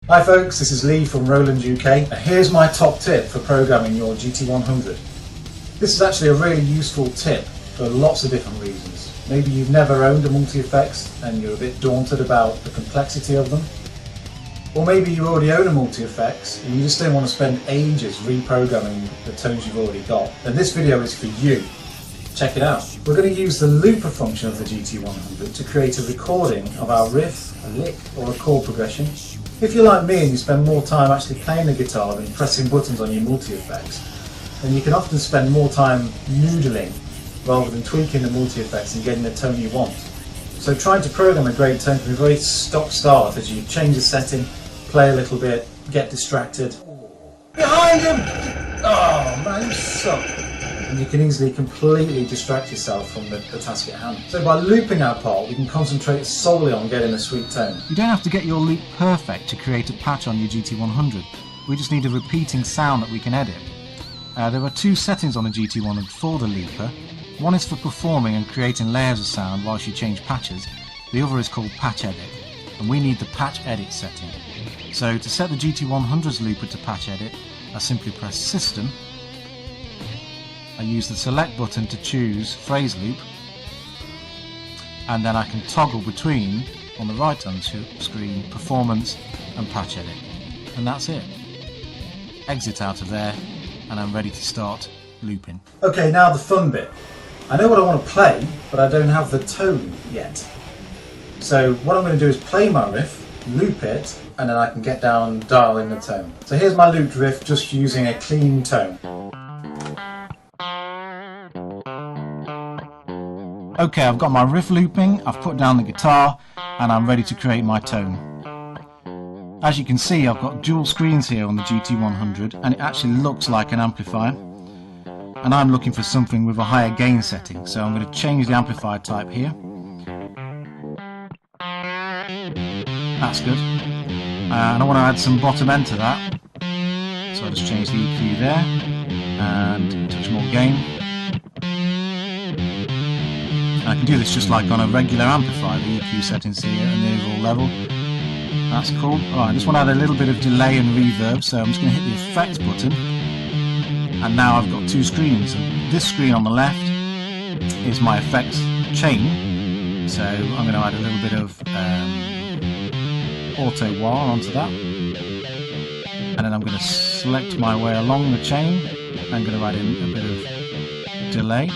Hi folks, this is Lee from Roland UK. Here's my top tip for programming your GT100. This is actually a really useful tip for lots of different reasons. Maybe you've never owned a multi-effects and you're a bit daunted about the complexity of them. Or maybe you already own a multi-effects and you just don't want to spend ages reprogramming the tones you've already got. Then this video is for you. Check it out. We're going to use the looper function of the GT100 to create a recording of our riff, a lick or a chord progression. If you're like me and you spend more time actually playing the guitar than pressing buttons on your multi-effects, then you can often spend more time noodling rather than tweaking the multi-effects and getting the tone you want. So trying to program a great tone can be very stop-start as you change the setting, play a little bit, get distracted. Behind him! Oh man, you suck! And you can easily completely distract yourself from the task at hand. So by looping our part, we can concentrate solely on getting a sweet tone. You don't have to get your loop perfect to create a patch on your GT100. We just need a repeating sound that we can edit. There are two settings on the GT100 for the looper. One is for performing and creating layers of sound whilst you change patches. The other is called patch edit, and we need the patch edit setting. So to set the GT100's looper to patch edit, I simply press System. I use the select button to choose phrase loop, and then I can toggle between, on the right hand screen, performance and patch edit, and that's it. Exit out of there and I'm ready to start looping. Okay, now the fun bit. I know what I want to play, but I don't have the tone yet. So what I'm going to do is play my riff, loop it, and then I can get down and dial in the tone. So here's my looped riff just using a clean tone. Okay, I've got my riff looping, I've put down the guitar, and I'm ready to create my tone. As you can see, I've got dual screens here on the GT100, and it actually looks like an amplifier. And I'm looking for something with a higher gain setting, so I'm going to change the amplifier type here. That's good. And I want to add some bottom end to that, so I'll just change the EQ there, and touch more gain. I can do this just like on a regular amplifier, the EQ settings here and the overall level. That's cool. Alright, I just want to add a little bit of delay and reverb, so I'm just going to hit the effects button. And now I've got two screens. This screen on the left is my effects chain, so I'm going to add a little bit of auto wah onto that. And then I'm going to select my way along the chain. I'm going to add in a bit of delay.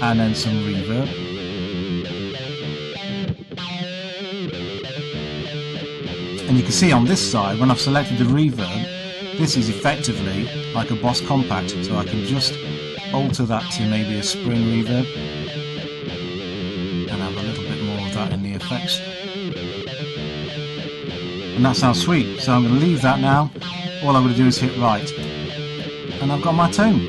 And then some reverb. And you can see on this side, when I've selected the reverb, this is effectively like a Boss Compact, so I can just alter that to maybe a spring reverb and have a little bit more of that in the effects. And that sounds sweet, so I'm going to leave that now. All I'm going to do is hit right, and I've got my tone.